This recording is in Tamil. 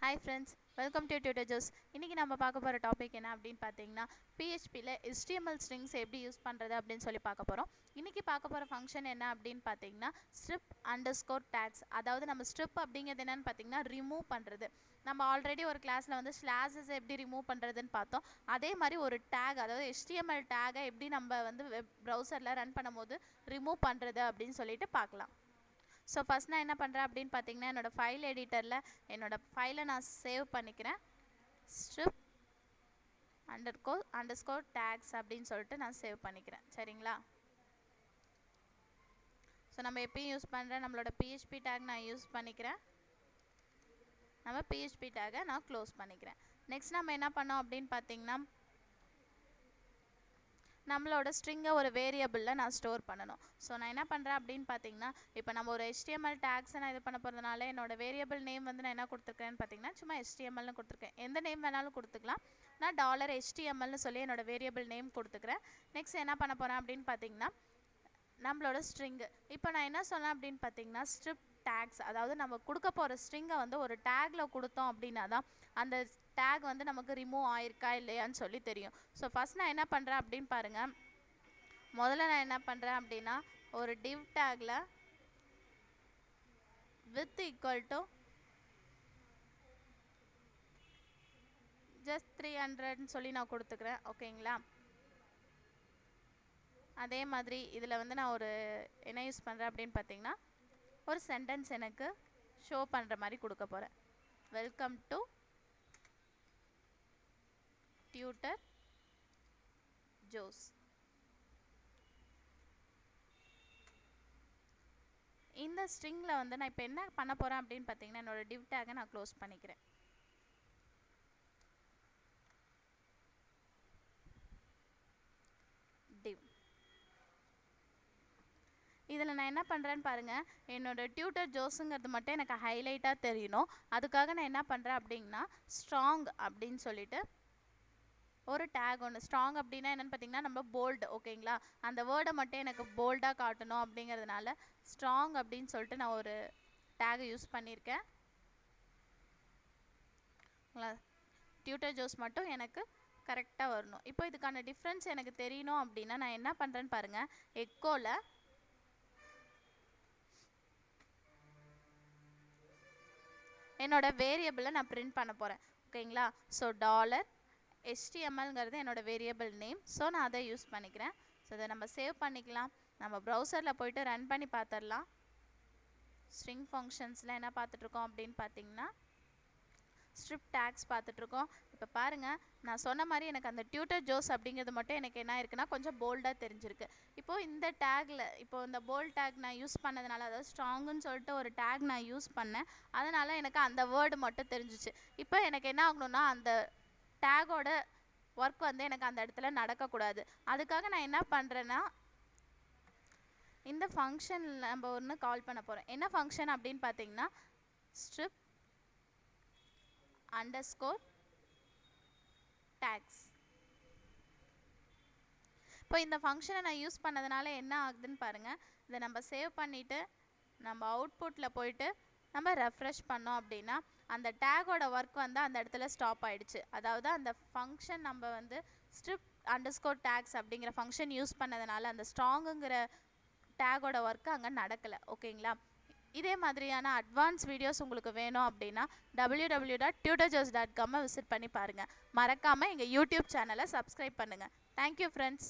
Hi friends, welcome to Tutor Joes. இன்னைக்கு நம்ம பார்க்க போற டாபிக் என்ன அப்படினு பாத்தீங்கன்னா PHP ல HTML strings எப்படி யூஸ் பண்றது அப்படினு சொல்லி பார்க்க போறோம். இன்னைக்கு பார்க்க போற ஃபங்க்ஷன் என்ன அப்படினு பாத்தீங்கன்னா strip_tags. அதாவது நம்ம strip அப்படிங்கிறது என்னன்னு பாத்தீங்கன்னா ரிமூவ் பண்றது. நம்ம ஆல்ரெடி ஒரு கிளாஸ்ல வந்து slashes எப்படி ரிமூவ் பண்றதுன்னு பார்த்தோம். அதே மாதிரி ஒரு tag அதாவது HTML tag எப்படி நம்ம வந்து வெப் browserல ரன் பண்ணும்போது ரிமூவ் பண்றது அப்படினு சொல்லிட்டு பார்க்கலாம். ஸோ ஃபஸ்ட் நான் என்ன பண்ணுறேன் அப்படின்னு பார்த்தீங்கன்னா என்னோடய ஃபைல் எடிட்டரில் என்னோடய ஃபைலை நான் சேவ் பண்ணிக்கிறேன். strip underscore tags அப்படின்னு சொல்லிட்டு நான் சேவ் பண்ணிக்கிறேன். சரிங்களா? ஸோ நம்ம எப்பயும் யூஸ் பண்ணுறேன் நம்மளோட PHP டேக் நான் யூஸ் பண்ணிக்கிறேன். நம்ம PHP டேகை நான் க்ளோஸ் பண்ணிக்கிறேன். நெக்ஸ்ட் நம்ம என்ன பண்ணோம் அப்படின்னு பார்த்தீங்கன்னா நம்மளோட ஸ்ட்ரிங்கை ஒரு வேரியபிளில் நான் ஸ்டோர் பண்ணணும். ஸோ நான் என்ன பண்ணுறேன் அப்படின்னு பார்த்தீங்கன்னா இப்போ நம்ம ஒரு HTML டேக்ஸை நான் இது பண்ண போகிறதுனால என்னோடய வேரியபிள் நேம் வந்து நான் என்ன கொடுத்துருக்கேன்னு பார்த்தீங்கன்னா சும்மா HTMLனு கொடுத்துருக்கேன். எந்த நேம் வேணாலும் கொடுத்துக்கலாம். நான் $HTMLனு சொல்லி என்னோடய வேரியபிள் நேம் கொடுத்துக்கிறேன். நெக்ஸ்ட் என்ன பண்ண போகிறேன் அப்படின்னு பார்த்தீங்கன்னா நம்மளோட ஸ்ட்ரிங்கு இப்போ நான் என்ன சொன்னேன் அப்படின்னு பார்த்தீங்கன்னா strip tags அதாவது நம்ம கொடுக்க போகிற ஸ்ட்ரிங்கை வந்து ஒரு டேக்கில் கொடுத்தோம் அப்படின்னா தான் அந்த டேக் வந்து நமக்கு ரிமூவ் ஆயிருக்கா இல்லையான்னு சொல்லி தெரியும். ஸோ ஃபஸ்ட் நான் என்ன பண்ணுறேன் அப்படின்னு பாருங்கள். முதல்ல நான் என்ன பண்ணுறேன் அப்படின்னா ஒரு div tackle width equal to just 300ன்னு சொல்லி நான் கொடுத்துக்கிறேன். ஓகேங்களா? அதே மாதிரி இதில் வந்து நான் ஒரு என்ன யூஸ் பண்ணுறேன் அப்படின்னு பார்த்தீங்கன்னா ஒரு சென்டென்ஸ் எனக்கு ஷோ பண்ணுற மாதிரி கொடுக்க போகிறேன். Welcome to tutor Joe's. இந்த ஸ்ட்ரிங்கில் வந்து நான் இப்போ என்ன பண்ண போகிறேன் அப்படின்னு பார்த்தீங்கன்னா என்னோடய div டேகை நான் க்ளோஸ் பண்ணிக்கிறேன். div இதில் நான் என்ன பண்ணுறேன்னு பாருங்கள். என்னோடய டியூட்டர் ஜோஸுங்கிறது மட்டும் எனக்கு ஹைலைட்டாக தெரியணும். அதுக்காக நான் என்ன பண்ணுறேன் அப்படின்னா ஸ்ட்ராங் அப்படின்னு சொல்லிட்டு ஒரு டேக் ஒன்று. ஸ்ட்ராங் அப்படின்னா என்னென்னு பார்த்தீங்கன்னா நம்ம போல்டு. ஓகேங்களா? அந்த வேர்டை மட்டும் எனக்கு போல்டாக காட்டணும் அப்படிங்கிறதுனால ஸ்ட்ராங் அப்படின்னு சொல்லிட்டு நான் ஒரு டேகை யூஸ் பண்ணியிருக்கேன். டியூட்டர் ஜோஸ் மட்டும் எனக்கு கரெக்டாக வரணும். இப்போ இதுக்கான டிஃப்ரென்ஸ் எனக்கு தெரியணும் அப்படின்னா நான் என்ன பண்ணுறேன்னு பாருங்கள். எக்கோவில் என்னோட வேரியபிளை நான் பிரிண்ட் பண்ண போகிறேன். ஓகேங்களா? ஸோ $HTMLங்கிறது என்னோடய வேரியபிள் நேம். ஸோ நான் அதை யூஸ் பண்ணிக்கிறேன். ஸோ இதை நம்ம சேவ் பண்ணிக்கலாம். நம்ம ப்ரௌசரில் போய்ட்டு ரன் பண்ணி பார்த்துடலாம். ஸ்ட்ரிங் ஃபங்க்ஷன்ஸில் என்ன பார்த்துட்ருக்கோம் அப்படின்னு பார்த்தீங்கன்னா ஸ்ட்ரிப் டேக்ஸ் பார்த்துட்ருக்கோம். இப்போ பாருங்கள் நான் சொன்ன மாதிரி எனக்கு அந்த டியூட்டர் ஜோஸ் அப்படிங்கிறது மட்டும் எனக்கு என்ன இருக்குன்னா கொஞ்சம் போல்டாக தெரிஞ்சிருக்கு. இப்போது இந்த டேக்கில் இப்போது இந்த போல்ட் டேக் நான் யூஸ் பண்ணதுனால அதாவது ஸ்ட்ராங்குன்னு சொல்லிட்டு ஒரு டேக் நான் யூஸ் பண்ணேன். அதனால் எனக்கு அந்த வேர்டு மட்டும் தெரிஞ்சிச்சு. இப்போ எனக்கு என்ன ஆகணும்னா அந்த டேகோட ஒர்க் வந்து எனக்கு அந்த இடத்துல நடக்கக்கூடாது. அதுக்காக நான் என்ன பண்ணுறேன்னா இந்த ஃபங்க்ஷன் நம்ம ஒன்று கால் பண்ண போகிறோம். என்ன ஃபங்க்ஷன் அப்படின்னு பார்த்தீங்கன்னா strip underscore tags. இப்போ இந்த ஃபங்க்ஷனை நான் யூஸ் பண்ணதுனால என்ன ஆகுதுன்னு பாருங்கள். இதை நம்ம சேவ் பண்ணிவிட்டு நம்ம அவுட்புட்டில் போயிட்டு நம்ம ரெஃப்ரெஷ் பண்ணோம் அப்படின்னா அந்த டேகோட ஒர்க் வந்து அந்த இடத்துல ஸ்டாப் ஆகிடுச்சு. அதாவது அந்த ஃபங்க்ஷன் நம்ம வந்து strip underscore tags அப்படிங்கிற ஃபங்க்ஷன் யூஸ் பண்ணதுனால அந்த ஸ்ட்ராங்குங்கிற டேகோட ஒர்க்கு அங்கே நடக்கலை. ஓகேங்களா? இதே மாதிரியான அட்வான்ஸ் வீடியோஸ் உங்களுக்கு வேணும் அப்படின்னா www.tutorjoes.com விசிட் பண்ணி பாருங்கள். மறக்காமல் எங்கள் யூடியூப் சேனலை சப்ஸ்கிரைப் பண்ணுங்கள். Thank you friends.